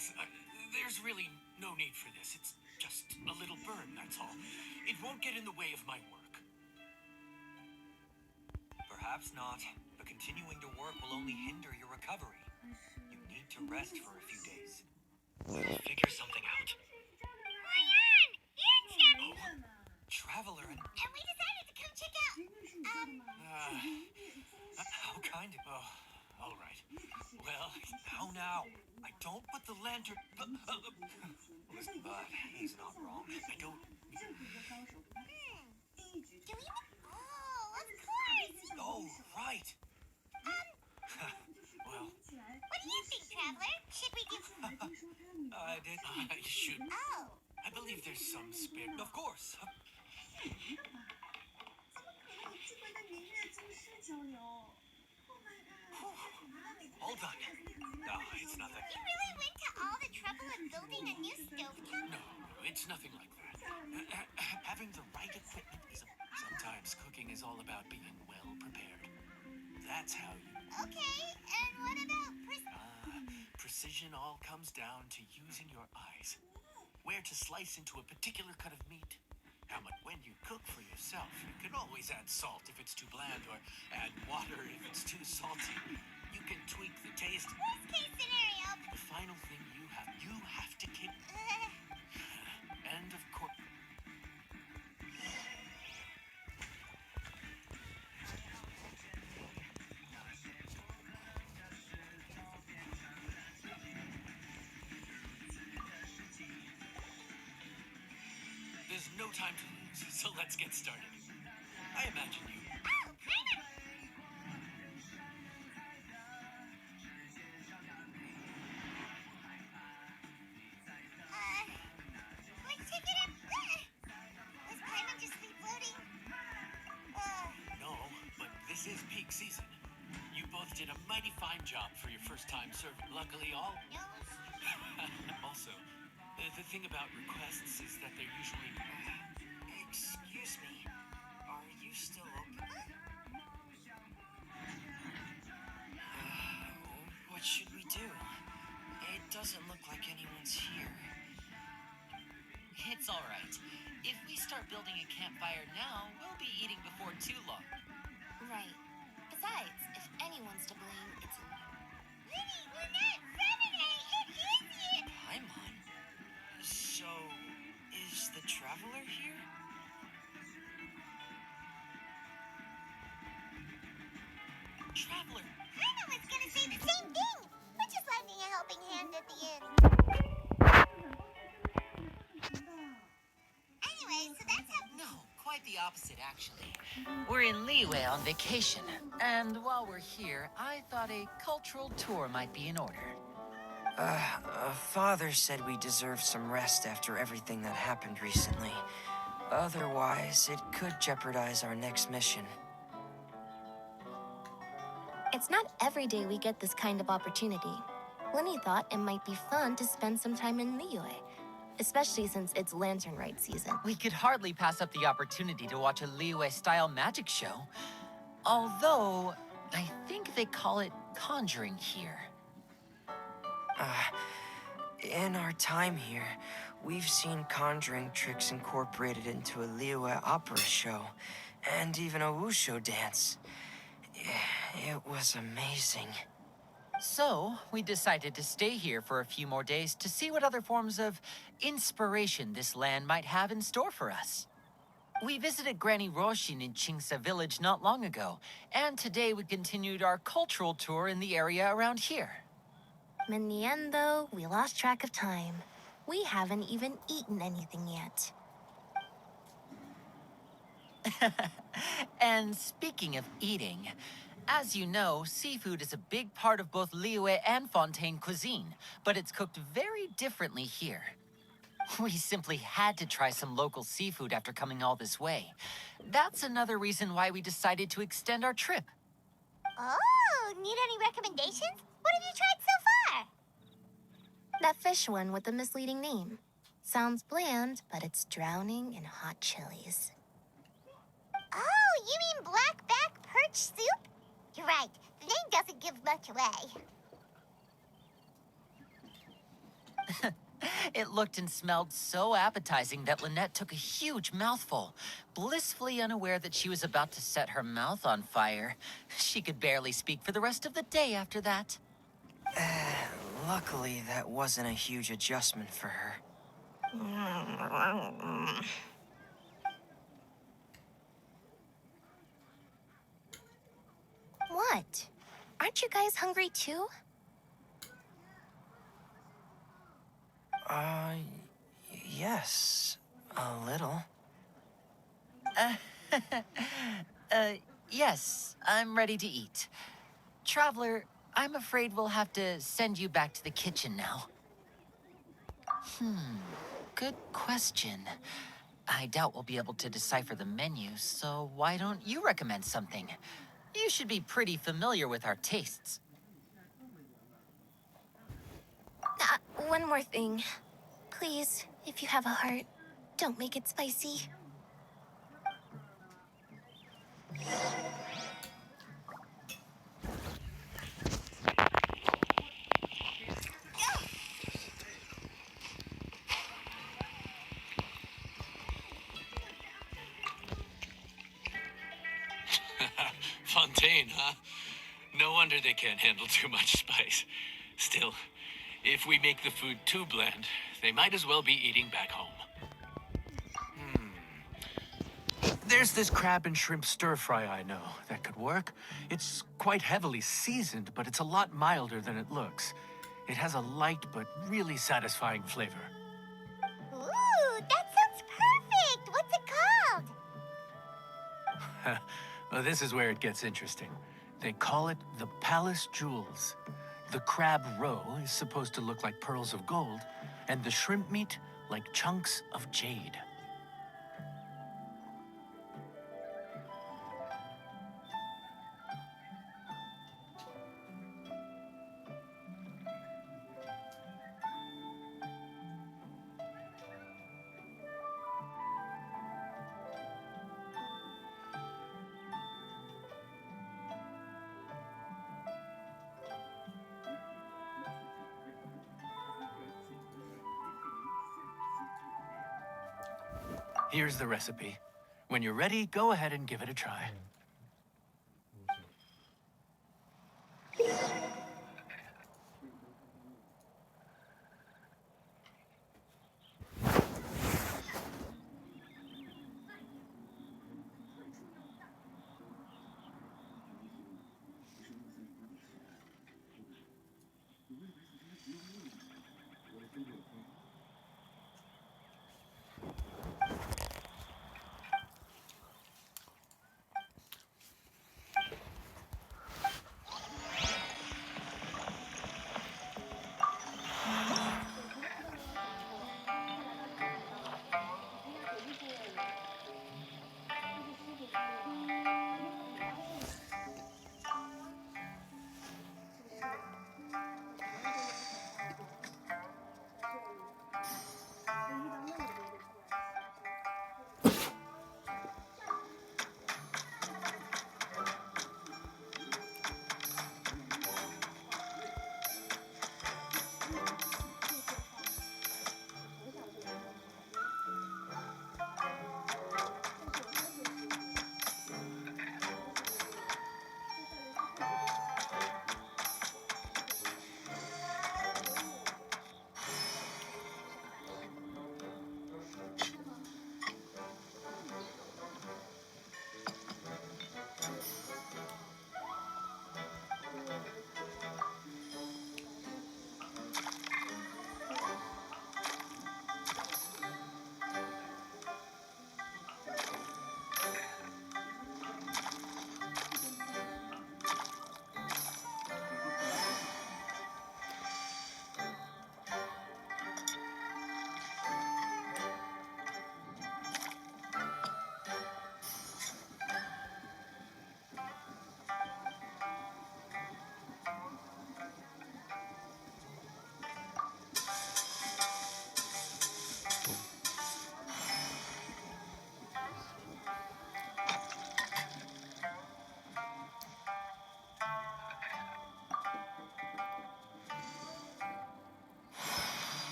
boss. There's really no need for this. It's just a little burn, that's all. It won't get in the way of my work. Perhaps not, but continuing to work will only hinder your recovery. You need to rest for a few days. We'll figure something out. Ryan! Genshin! Oh, Traveler and... And we decided to come check out, How kind of... Oh, all right. Well, Now. I don't put the lantern... Listen, he's not wrong. I don't... do we... Oh, of course! Oh, right. well, What do you think, Traveler? Should we give... I should. Oh. I believe there's some spare. Of course. All done. No, it's nothing. You really went to all the trouble of building a new stovetop? No, it's nothing like that. Having the right equipment is... Sometimes cooking is all about being well prepared. That's how you... Okay, and what about Precision all comes down to using your eyes. Where to slice into a particular cut of meat. How much when you cook for yourself, you can always add salt if it's too bland or add water if it's too salty. You can tweak the taste. worst case scenario? The final thing you have to keep. And of course... There's no time to lose, so let's get started. I imagine you... Oh, Primer! Let's check it out. Was Primer just free-floating? No, but this is peak season. You both did a mighty fine job for your first time serving. Luckily, all... No. Also, the thing about requests is that they're usually... Excuse me. Are you still open? What should we do? It doesn't look like anyone's here. It's all right. If we start building a campfire now, we'll be eating before too long. Right. Besides, if anyone's to blame, it's Winnie, we're not Saturday! It is it! Paimon? So, is the Traveler here? Traveler! Primer was gonna say the same thing! We're just lending a helping hand at the end. Anyway, so that's how... No, quite the opposite, actually. We're in Liyue on vacation, and while we're here, I thought a cultural tour might be in order. Father said we deserve some rest after everything that happened recently. Otherwise, it could jeopardize our next mission. It's not every day we get this kind of opportunity. Lenny thought it might be fun to spend some time in Liyue, especially since it's lantern rite season. We could hardly pass up the opportunity to watch a Liyue-style magic show. Although, I think they call it conjuring here. In our time here, we've seen conjuring tricks incorporated into a Liyue opera show, and even a wushu dance. It was amazing. So, we decided to stay here for a few more days to see what other forms of inspiration this land might have in store for us. We visited Granny Roshin in Chingsa village not long ago, and today we continued our cultural tour in the area around here. In the end, though, we lost track of time. We haven't even eaten anything yet. And speaking of eating, as you know, seafood is a big part of both Liyue and Fontaine cuisine, but it's cooked very differently here. We simply had to try some local seafood after coming all this way. That's another reason why we decided to extend our trip. Oh, need any recommendations? What have you tried so far? That fish one with the misleading name. Sounds bland, but it's drowning in hot chilies. Oh, you mean blackback perch soup? You're right, the name doesn't give much away. It looked and smelled so appetizing that Lynette took a huge mouthful, blissfully unaware that she was about to set her mouth on fire. She could barely speak for the rest of the day after that. Luckily, that wasn't a huge adjustment for her. What? Aren't you guys hungry too? Uh, yes, a little. Yes, I'm ready to eat. Traveler, I'm afraid we'll have to send you back to the kitchen now. Good question. I doubt we'll be able to decipher the menu, so why don't you recommend something? You should be pretty familiar with our tastes. One more thing. Please, if you have a heart, don't make it spicy. Fontaine, huh? No wonder they can't handle too much spice. Still, if we make the food too bland, they might as well be eating back home. There's this crab and shrimp stir fry I know that could work. It's quite heavily seasoned, but it's a lot milder than it looks. It has a light but really satisfying flavor. Ooh, that sounds perfect! What's it called? Well, this is where it gets interesting. They call it the Palace Jewels. The crab roe is supposed to look like pearls of gold, and the shrimp meat like chunks of jade. Here's the recipe. When you're ready, go ahead and give it a try.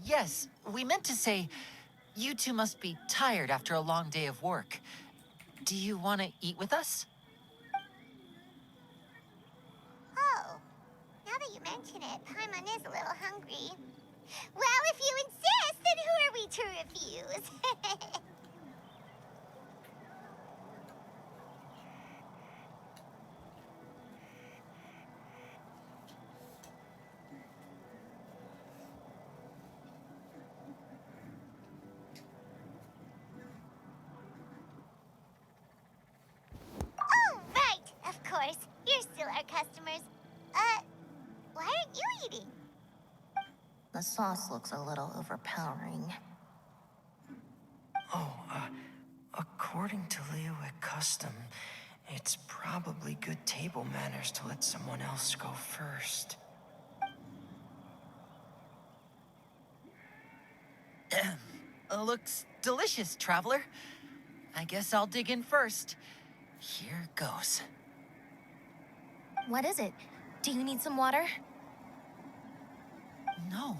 Yes. We meant to say, you two must be tired after a long day of work. Do you want to eat with us? Oh, now that you mention it, Paimon is a little hungry. Well, if you insist, then who are we to refuse? Oh, right, of course. You're still our customers. Why aren't you eating? The sauce looks a little overpowering. Oh, according to Liyue custom, it's probably good table manners to let someone else go first. Looks delicious, traveler. I guess I'll dig in first. Here goes. What is it? Do you need some water? No,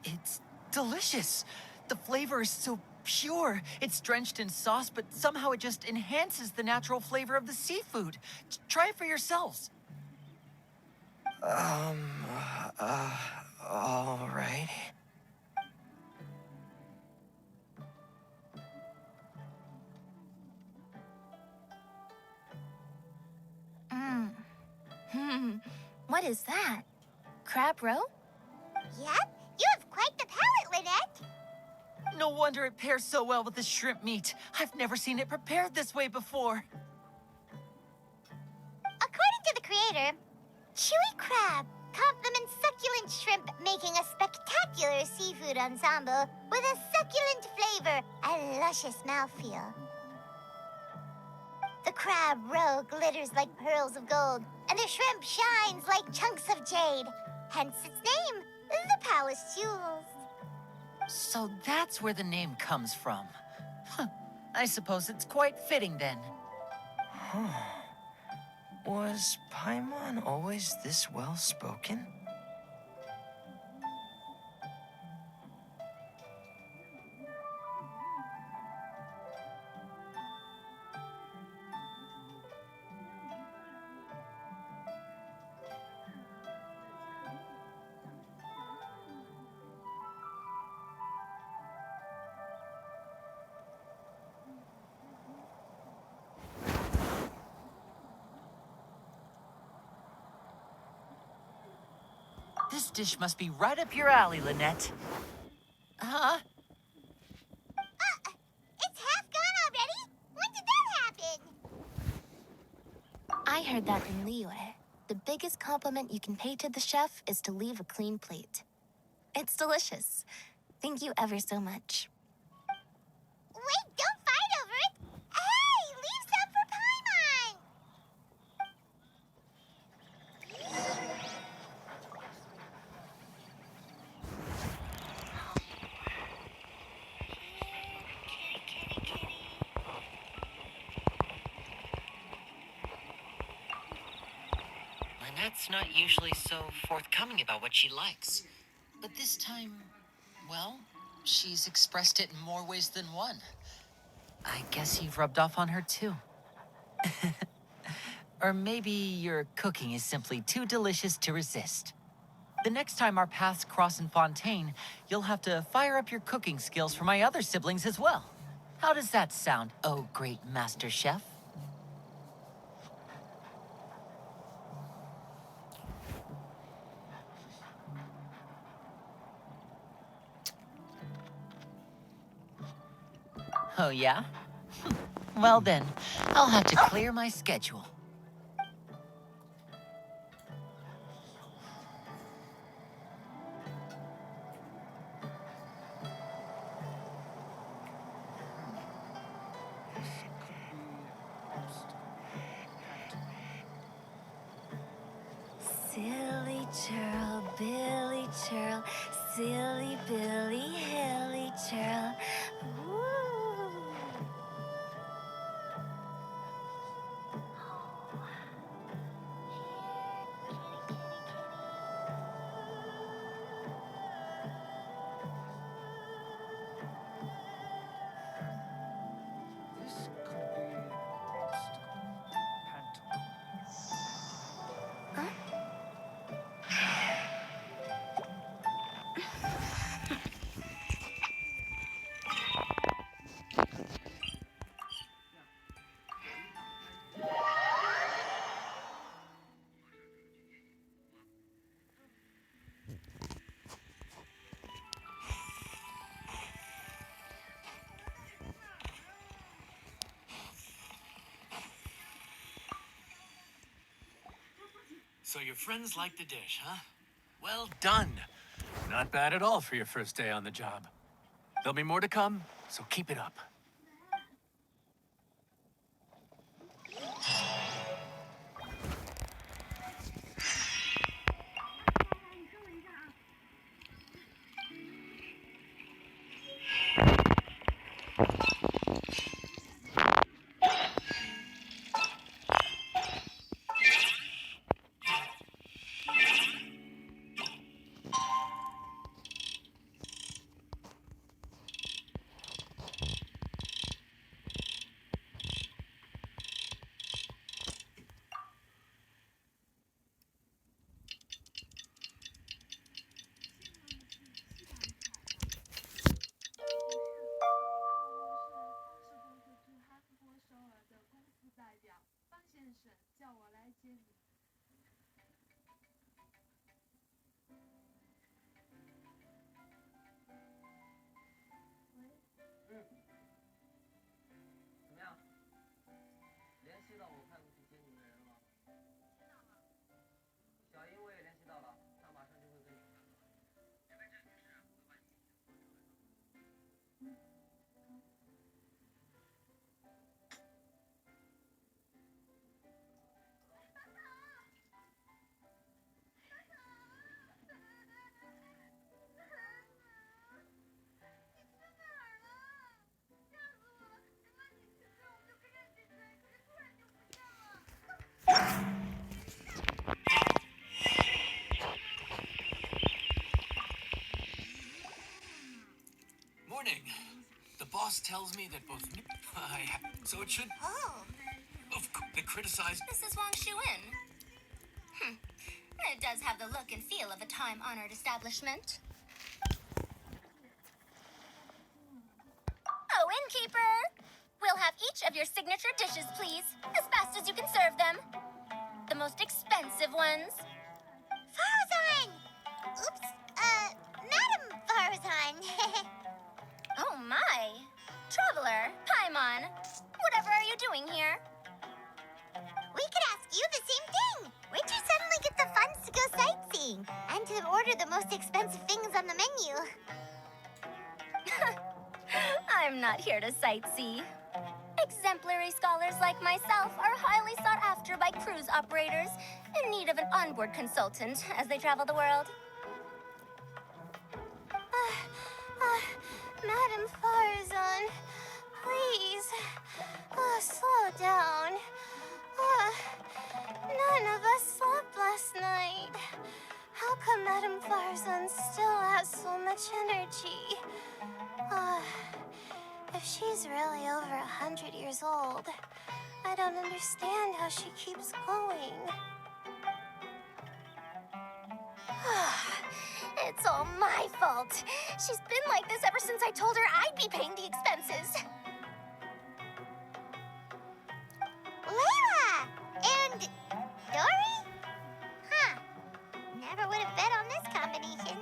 it's delicious. The flavor is so pure. It's drenched in sauce, but somehow it just enhances the natural flavor of the seafood. Try it for yourselves. All right. What is that? Crab roe? Yep, you have quite the palate, Lynette. No wonder it pairs so well with the shrimp meat. I've never seen it prepared this way before. According to the creator, chewy crab complements succulent shrimp, making a spectacular seafood ensemble with a succulent flavor and luscious mouthfeel. The crab roe glitters like pearls of gold, and the shrimp shines like chunks of jade. Hence its name, the Palace Jewels. So that's where the name comes from. Huh. I suppose it's quite fitting then. Was Paimon always this well-spoken? This dish must be right up your alley, Lynette. Huh? It's half gone already? When did that happen? I heard that in Liyue. The biggest compliment you can pay to the chef is to leave a clean plate. It's delicious. Thank you ever so much. Wait, don't fight over it! Hey, leave some for Paimon! Lynette's not usually so forthcoming about what she likes. But this time, well, she's expressed it in more ways than one. I guess you've rubbed off on her too. Or maybe your cooking is simply too delicious to resist. The next time our paths cross in Fontaine, you'll have to fire up your cooking skills for my other siblings as well. How does that sound, oh great master chef? Oh yeah? Well then, I'll have to clear my schedule. Silly churl, Billy churl, silly Billy, hilly churl. Woo. So your friends like the dish, huh? Well done. Not bad at all for your first day on the job. There'll be more to come, so keep it up. Morning. The boss tells me that both so it should. Oh. Of course, they criticize. This is Wang Shuin. It does have the look and feel of a time-honored establishment. Oh, innkeeper! We'll have each of your signature dishes, please, as fast as you can serve them. The most expensive ones. Farzan! Oops, Madam Farzan. Oh my! Traveler, Paimon, whatever are you doing here? We could ask you the same thing. Where'd you suddenly get the funds to go sightseeing? And to order the most expensive things on the menu? I'm not here to sightsee. Exemplary scholars like myself are highly sought after by cruise operators in need of an onboard consultant as they travel the world. Madam Farzan, please, slow down. None of us slept last night. How come Madam Farzan still has so much energy? If she's really over 100 years old, I don't understand how she keeps going. It's all my fault. She's been like this ever since I told her I'd be paying the expenses. Layla! And Dory? Huh. Never would have bet on this combination.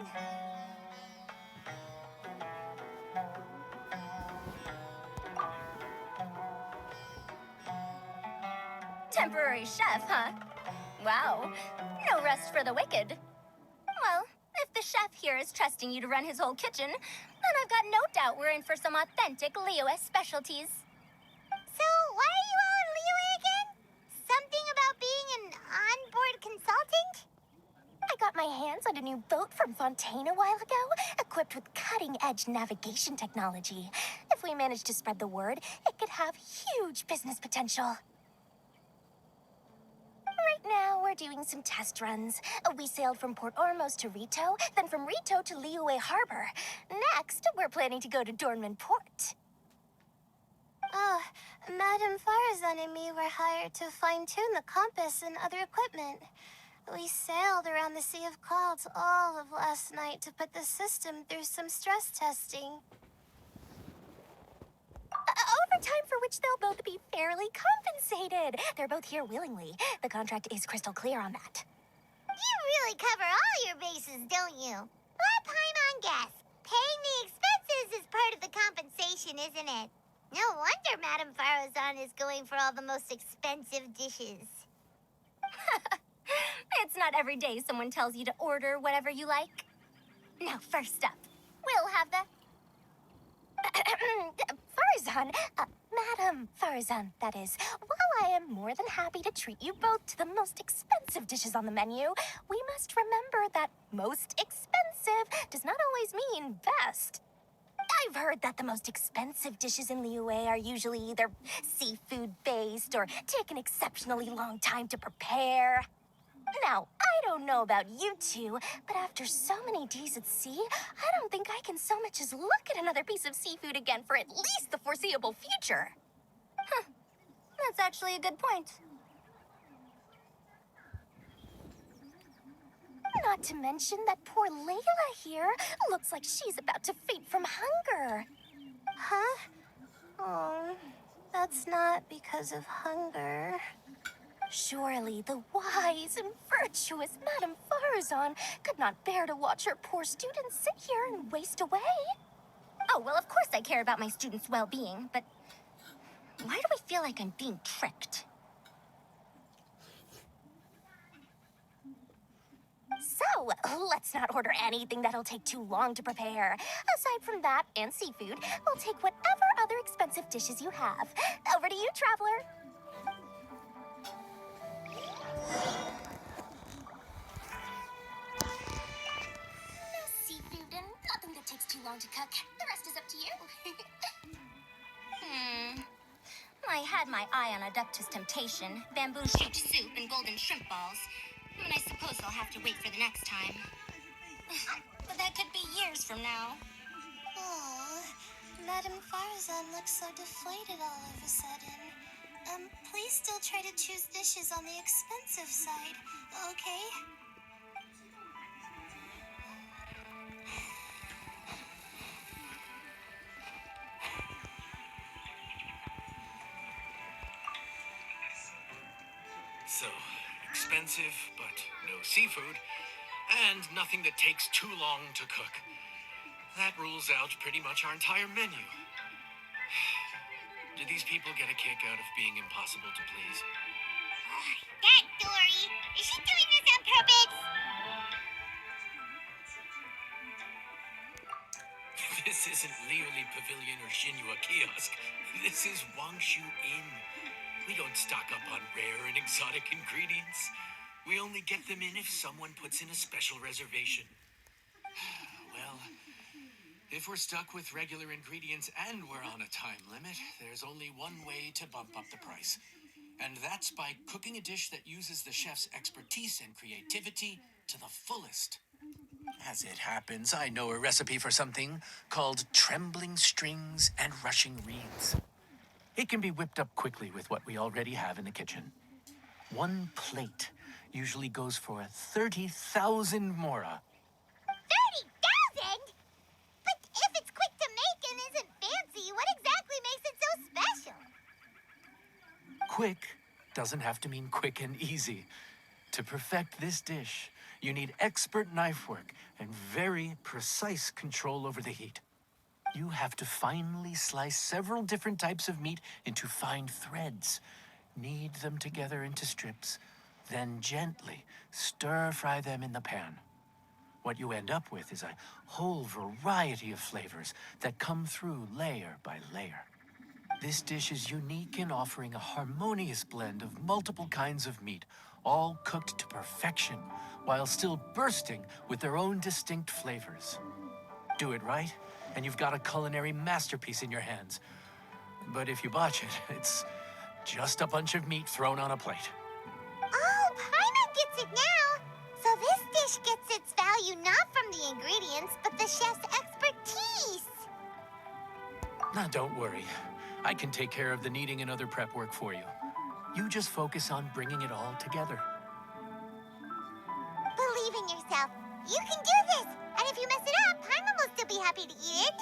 Temporary chef, huh? Wow. No rest for the wicked. Well, if the chef here is trusting you to run his whole kitchen, then I've got no doubt we're in for some authentic Liyue specialties. So, why are you all in Liyue again? Something about being an onboard consultant? I got my hands on a new boat from Fontaine a while ago, equipped with cutting-edge navigation technology. If we manage to spread the word, it could have huge business potential. Right now, we're doing some test runs. We sailed from Port Ormos to Rito, then from Rito to Liyue Harbor. Next, we're planning to go to Dornman Port. Oh, Madam Farazan and me were hired to fine-tune the compass and other equipment. We sailed around the Sea of Clouds all of last night to put the system through some stress testing. Overtime for which they'll both be fairly compensated. They're both here willingly. The contract is crystal clear on that. You really cover all your bases, don't you? Let Paimon guess. Paying the expenses is part of the compensation, isn't it? No wonder Madame Farazan is going for all the most expensive dishes. It's not every day someone tells you to order whatever you like. Now, first up, we'll have the... Farzan, Madam Farzan, that is. While I am more than happy to treat you both to the most expensive dishes on the menu, we must remember that most expensive does not always mean best. I've heard that the most expensive dishes in Liyue are usually either seafood-based or take an exceptionally long time to prepare. Now, I don't know about you two, but after so many days at sea, I don't think I can so much as look at another piece of seafood again for at least the foreseeable future. Huh. That's actually a good point. Not to mention that poor Layla here looks like she's about to faint from hunger. Huh? Oh, that's not because of hunger. Surely the wise and virtuous Madame Farazan could not bear to watch her poor students sit here and waste away. Oh, well, of course I care about my students' well-being, but why do I feel like I'm being tricked? So, let's not order anything that'll take too long to prepare. Aside from that and seafood, we'll take whatever other expensive dishes you have. Over to you, traveler. No seafood and nothing that takes too long to cook. The rest is up to you. I had my eye on Adductus Temptation, bamboo shoot soup, and golden shrimp balls. And I suppose I'll have to wait for the next time. But that could be years from now. Oh, Madame Farazan looks so deflated all of a sudden. Please still try to choose dishes on the expensive side, okay? So, expensive, but no seafood, and nothing that takes too long to cook. That rules out pretty much our entire menu. Do these people get a kick out of being impossible to please? That Dory! Is she doing this on purpose? This isn't Liuli Pavilion or Xinhua Kiosk. This is Wangshu Inn. We don't stock up on rare and exotic ingredients. We only get them in if someone puts in a special reservation. Well, if we're stuck with regular ingredients and we're on a time limit, there's only one way to bump up the price. And that's by cooking a dish that uses the chef's expertise and creativity to the fullest. As it happens, I know a recipe for something called trembling strings and rushing reeds. It can be whipped up quickly with what we already have in the kitchen. One plate usually goes for 30,000 mora. 30,000? But if it's quick to make and isn't fancy, what exactly makes it so special? Quick doesn't have to mean quick and easy. To perfect this dish, you need expert knife work and very precise control over the heat. You have to finely slice several different types of meat into fine threads, knead them together into strips, then gently stir-fry them in the pan. What you end up with is a whole variety of flavors that come through layer by layer. This dish is unique in offering a harmonious blend of multiple kinds of meat, all cooked to perfection, while still bursting with their own distinct flavors. Do it right, and you've got a culinary masterpiece in your hands. But if you botch it, it's just a bunch of meat thrown on a plate. Oh, Paimon gets it now! So this dish gets its value not from the ingredients, but the chef's expertise! Now, don't worry. I can take care of the kneading and other prep work for you. You just focus on bringing it all together. Believe in yourself. You can do this! And if you mess it up, Paimon will still be happy to eat it.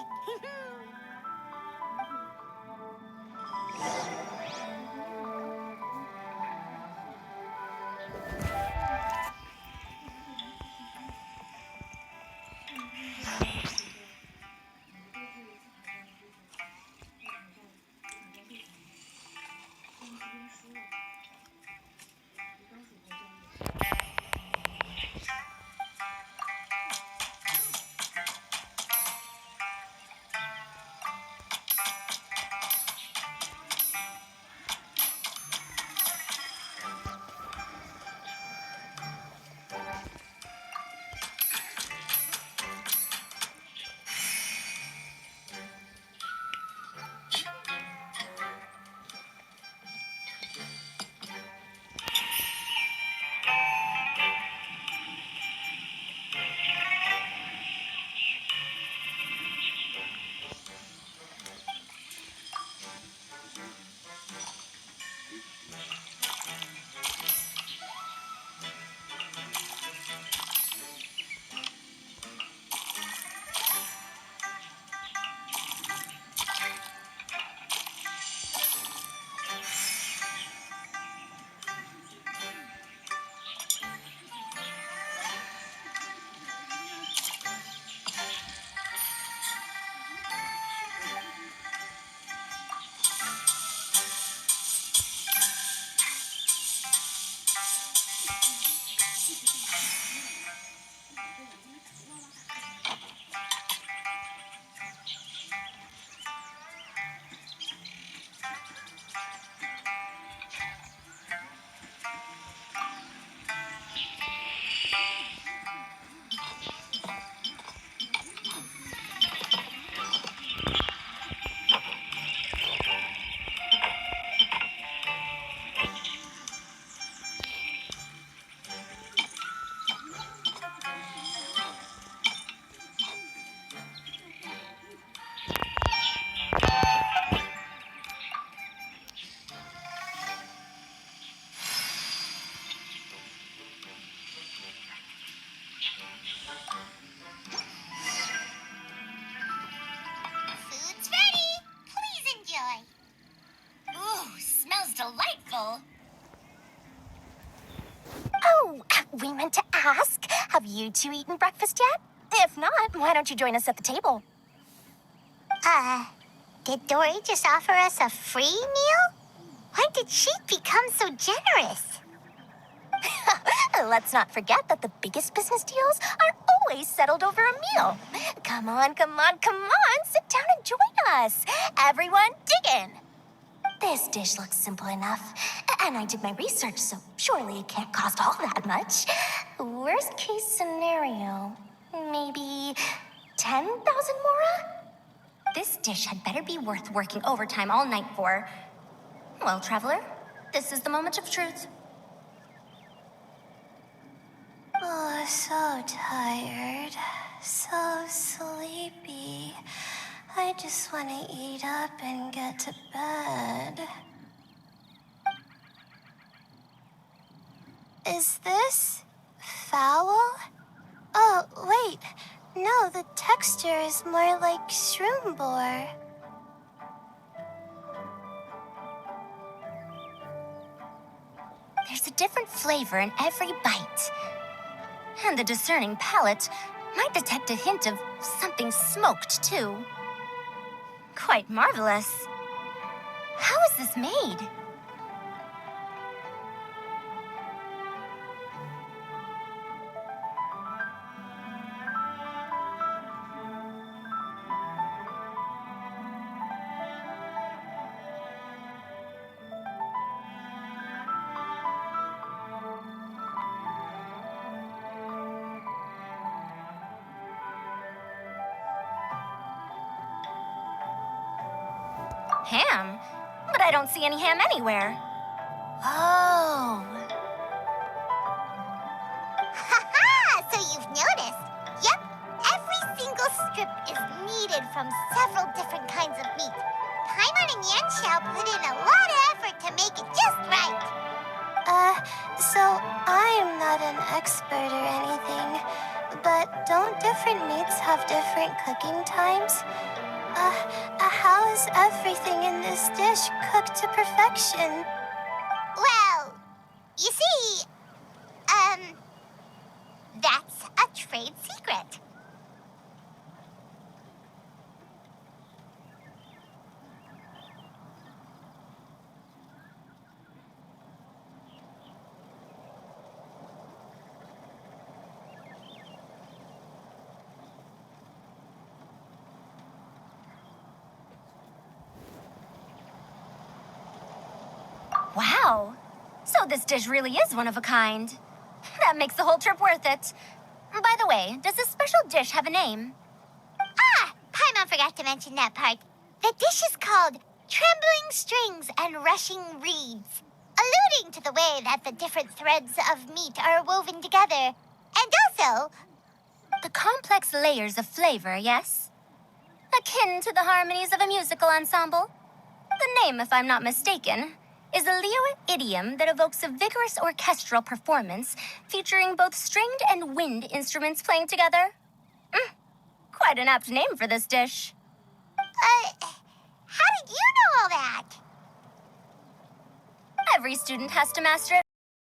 Have you two eaten breakfast yet? If not, why don't you join us at the table? Did Dory just offer us a free meal? When did she become so generous? Let's not forget that the biggest business deals are always settled over a meal. Come on, come on, come on. Sit down and join us. Everyone, dig in. This dish looks simple enough. And I did my research, so surely it can't cost all that much. Worst case scenario, maybe 10,000 mora? This dish had better be worth working overtime all night for. Well, traveler, this is the moment of truth. Oh, so tired. So sleepy. I just want to eat up and get to bed. Is this foul? Oh, wait. No, the texture is more like shroom boar. There's a different flavor in every bite. And the discerning palate might detect a hint of something smoked, too. Quite marvelous. How is this made? Ham? But I don't see any ham anywhere. Oh. Ha-ha! So you've noticed. Yep, every single strip is needed from several different kinds of meat. Paimon and Yanxiao put in a lot of effort to make it just right. So I'm not an expert or anything, but don't different meats have different cooking times? How is everything in this dish cooked to perfection? Well, you see, that's a trade secret. Wow. So this dish really is one of a kind. That makes the whole trip worth it. By the way, does this special dish have a name? Paimon forgot to mention that part. The dish is called Trembling Strings and Rushing Reeds, alluding to the way that the different threads of meat are woven together. And also, The complex layers of flavor, yes? Akin to the harmonies of a musical ensemble? The name, if I'm not mistaken, is a Liyue idiom that evokes a vigorous orchestral performance featuring both stringed and wind instruments playing together. Quite an apt name for this dish. how did you know all that? Every student has to master it